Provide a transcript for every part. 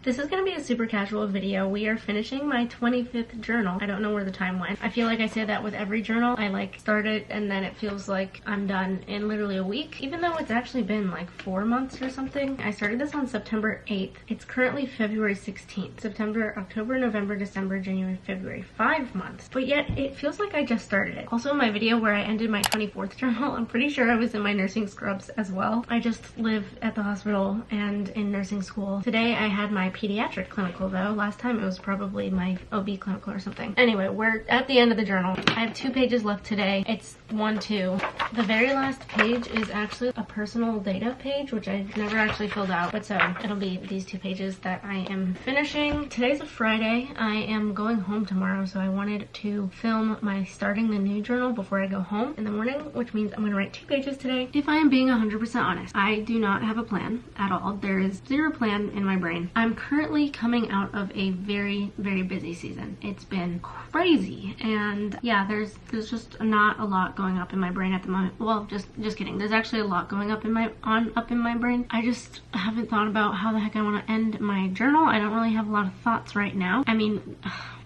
This is gonna be a super casual video. We are finishing my 25th journal. I don't know where the time went. I feel like I say that with every journal. I like start it and then it feels like I'm done in literally a week, even though it's actually been like 4 months or something. I started this on September 8th. It's currently February 16th. September, October, November, December, January, February. 5 months. But yet it feels like I just started it. Also in my video where I ended my 24th journal, I'm pretty sure I was in my nursing scrubs as well. I just live at the hospital and in nursing school. Today I had my pediatric clinical though. Last time it was probably my OB clinical or something. Anyway, we're at the end of the journal. I have 2 pages left today. It's 1, 2. The very last page is actually a personal data page, which I never actually filled out. But so it'll be these 2 pages that I am finishing. Today's a Friday. I am going home tomorrow, so I wanted to film my starting the new journal before I go home in the morning, which means I'm gonna write 2 pages today. If I am being 100% honest, I do not have a plan at all. There is zero plan in my brain. I'm currently coming out of a very, very busy season. It's been crazy, and yeah, there's just not a lot going up in my brain at the moment. Well, just kidding. There's actually a lot going up in my brain. I just haven't thought about how the heck I want to end my journal. I don't really have a lot of thoughts right now. I mean,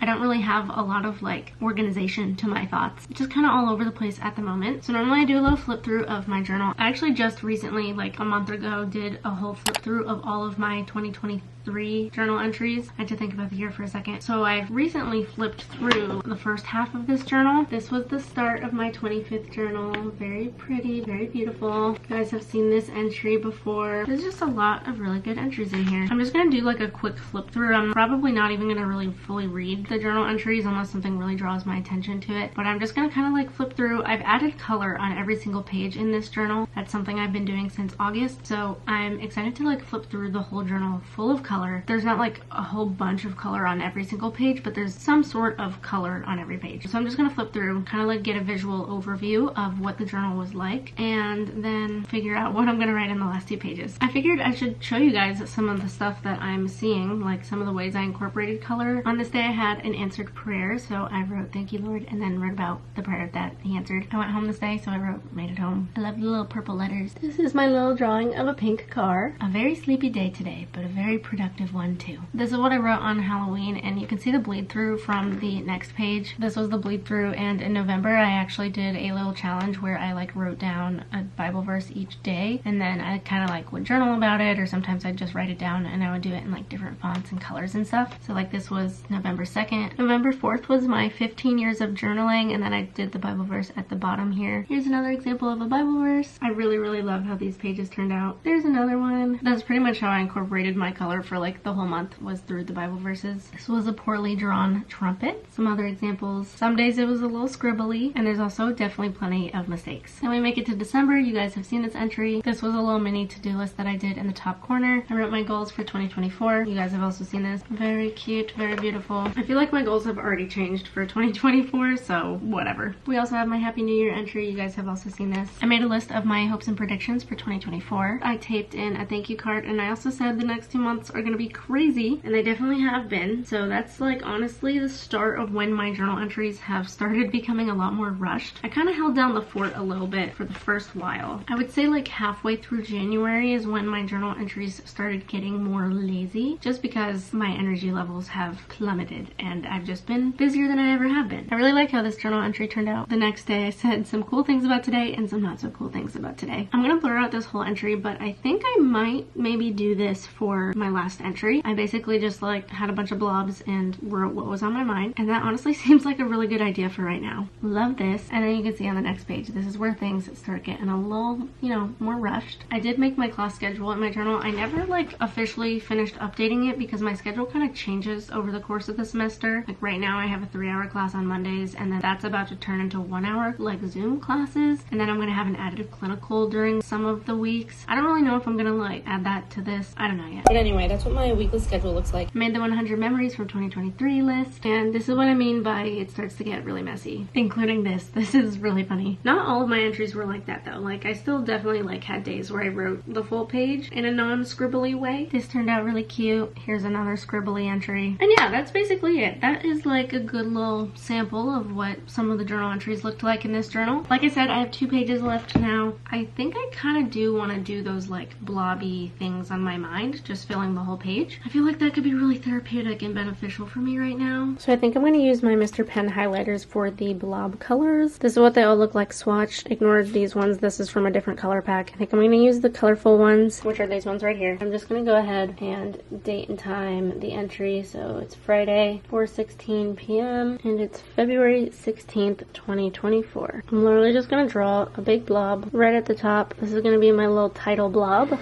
I don't really have a lot of like organization to my thoughts. It's just kind of all over the place at the moment. So normally I do a little flip through of my journal. I actually just recently, like a month ago, did a whole flip through of all of my 2023 journal entries. I had to think about the year for a second. So I've recently flipped through the first half of this journal. This was the start of my 25th journal. Very pretty, very beautiful. You guys have seen this entry before. There's just a lot of really good entries in here. I'm just gonna do like a quick flip through. I'm probably not even gonna really fully read the journal entries unless something really draws my attention to it, but I'm just gonna kind of like flip through. I've added color on every single page in this journal. That's something I've been doing since August, so I'm excited to like flip through the whole journal full of color. There's not like a whole bunch of color on every single page, but there's some sort of color on every page. So I'm just gonna flip through, kind of like get a visual overview of what the journal was like, and then figure out what I'm gonna write in the last 2 pages. I figured I should show you guys some of the stuff that I'm seeing, like some of the ways I incorporated color. On this day I had an answered prayer, so I wrote "Thank you, Lord," and then wrote about the prayer that he answered. I went home this day, so I wrote "Made it home." I love the little purple letters. This is my little drawing of a pink car. A very sleepy day today, but a very productive one too. This is what I wrote on Halloween, and you can see the bleed through from the next page. This was the bleed through, and in November I actually did a little challenge where I like wrote down a Bible verse each day, and then I kind of like would journal about it, or sometimes I'd just write it down and I would do it in like different fonts and colors and stuff. So like this was November 2nd. November 4th was my 15 years of journaling, and then I did the Bible verse at the bottom here. Here's another example of a Bible verse. I really love how these pages turned out. There's another one. That's pretty much how I incorporated my color for like the whole month, was through the Bible verses. This was a poorly drawn trumpet. Some other examples. Some days it was a little scribbly, and there's also definitely plenty of mistakes. Then we make it to December. You guys have seen this entry. This was a little mini to-do list that I did in the top corner. I wrote my goals for 2024. You guys have also seen this. Very cute, very beautiful. I feel like my goals have already changed for 2024, so whatever. We also have my Happy New Year entry. You guys have also seen this. I made a list of my hopes and predictions for 2024. I taped in a thank you card, and I also said the next 2 months are gonna be crazy, and they definitely have been. So that's like honestly the start of when my journal entries have started becoming a lot more rushed. I kind of held down the fort a little bit for the first while. I would say like halfway through January is when my journal entries started getting more lazy, just because my energy levels have plummeted and I've just been busier than I ever have been. I really like how this journal entry turned out. The next day I said some cool things about today and some not so cool things about today. I'm gonna blur out this whole entry, but I think I might maybe do this for my last entry. I basically just like had a bunch of blobs and wrote what was on my mind, and that honestly seems like a really good idea for right now. Love this. And then you can see on the next page, this is where things start getting a little, you know, more rushed. I did make my class schedule in my journal. I never like officially finished updating it because my schedule kind of changes over the course of the semester. Like right now I have a 3-hour class on Mondays, and then that's about to turn into 1-hour like Zoom classes, and then I'm gonna have an additive clinical during some of the weeks. I don't really know if I'm gonna like add that to this. I don't know yet. But anyway, that's what my weekly schedule looks like. I made the 100 memories from 2023 list, and this is what I mean by it starts to get really messy, including this. This is really funny. Not all of my entries were like that though. Like I still definitely like had days where I wrote the full page in a non-scribbly way. This turned out really cute. Here's another scribbly entry. And yeah, that's basically it. That is like a good little sample of what some of the journal entries looked like in this journal. Like I said, I have 2 pages left now. I think I kind of do want to do those like blobby things on my mind, just filling the whole whole page. I feel like that could be really therapeutic and beneficial for me right now. So I think I'm going to use my Mr. Pen highlighters for the blob colors. This is what they all look like swatched. Ignore these ones. This is from a different color pack. I think I'm going to use the colorful ones, which are these ones right here. I'm just going to go ahead and date and time the entry. So it's Friday, 4:16 p.m. and it's February 16th, 2024. I'm literally just going to draw a big blob right at the top. This is going to be my little title blob.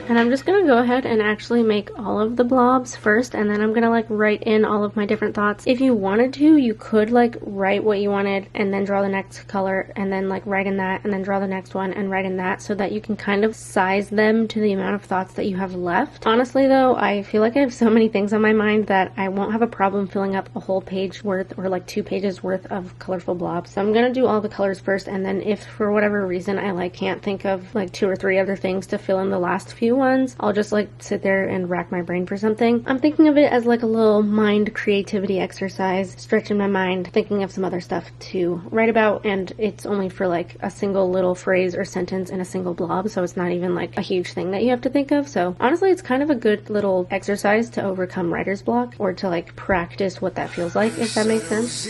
And I'm just gonna go ahead and actually make all of the blobs first, and then I'm gonna like write in all of my different thoughts. If you wanted to, you could like write what you wanted and then draw the next color and then like write in that and then draw the next one and write in that, so that you can kind of size them to the amount of thoughts that you have left. Honestly though, I feel like I have so many things on my mind that I won't have a problem filling up a whole page worth or like 2 pages worth of colorful blobs. So I'm gonna do all the colors first, and then if for whatever reason I like can't think of like 2 or 3 other things to fill in the last few ones, I'll just like sit there and rack my brain for something. I'm thinking of it as like a little mind creativity exercise, stretching my mind, thinking of some other stuff to write about, and it's only for like a single little phrase or sentence in a single blob, so it's not even like a huge thing that you have to think of. So honestly, it's kind of a good little exercise to overcome writer's block, or to like practice what that feels like, if that makes sense.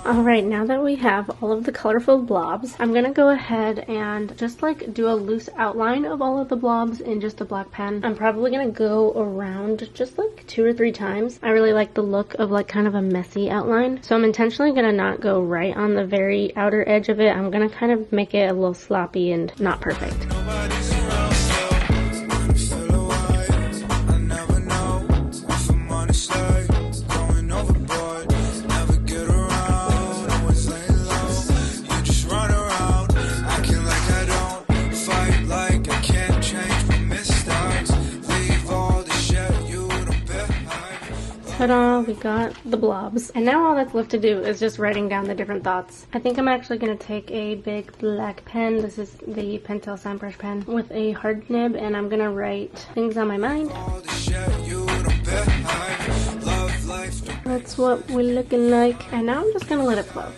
Alright, now that we have all of the colorful blobs, I'm gonna go ahead and just like do a loose outline of all of the blobs in just a black pen. I'm probably gonna go around just like 2 or 3 times. I really like the look of like kind of a messy outline, so I'm intentionally gonna not go right on the very outer edge of it. I'm gonna kind of make it a little sloppy and not perfect. Ta-da, we got the blobs. And now all that's left to do is just writing down the different thoughts. I think I'm actually going to take a big black pen. This is the Pentel Sign Brush pen with a hard nib, and I'm going to write things on my mind. That's what we're looking like. And now I'm just going to let it flow.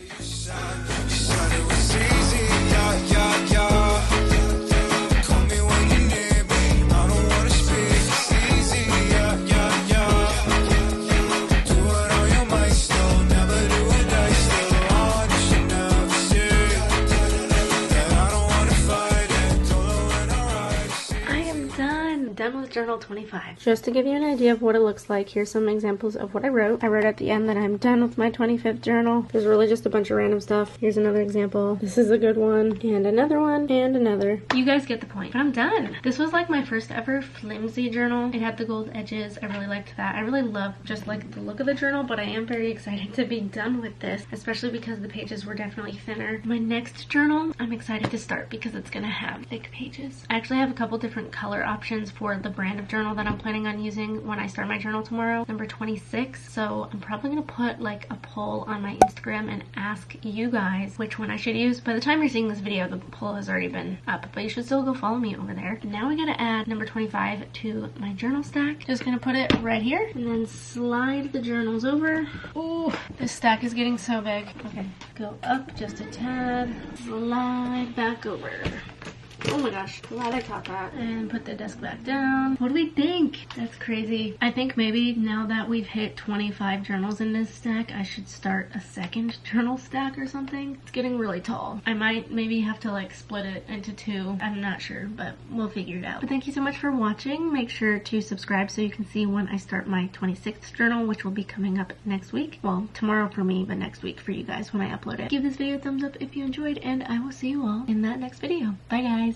Done with journal 25. Just to give you an idea of what it looks like, here's some examples of what I wrote. I wrote at the end that I'm done with my 25th journal. There's really just a bunch of random stuff. Here's another example. This is a good one, and another one, and another. You guys get the point. But I'm done. This was like my first ever flimsy journal. It had the gold edges. I really liked that. I really love just like the look of the journal, but I am very excited to be done with this, especially because the pages were definitely thinner. My next journal, I'm excited to start because it's gonna have thick pages. I actually have a couple different color options for the brand of journal that I'm planning on using when I start my journal tomorrow, number 26. So I'm probably gonna put like a poll on my Instagram and ask you guys which one I should use. By the time you're seeing this video, the poll has already been up, but you should still go follow me over there. Now we gotta add number 25 to my journal stack. Just gonna put it right here and then slide the journals over. Ooh, this stack is getting so big. Okay, go up just a tad, slide back over. Oh my gosh, glad I caught that. And put the desk back down. What do we think? That's crazy. I think maybe now that we've hit 25 journals in this stack, I should start a second journal stack or something. It's getting really tall. I might maybe have to like split it into 2. I'm not sure, but we'll figure it out. But thank you so much for watching. Make sure to subscribe so you can see when I start my 26th journal, which will be coming up next week. Well, tomorrow for me, but next week for you guys when I upload it. Give this video a thumbs up if you enjoyed, and I will see you all in that next video. Bye guys.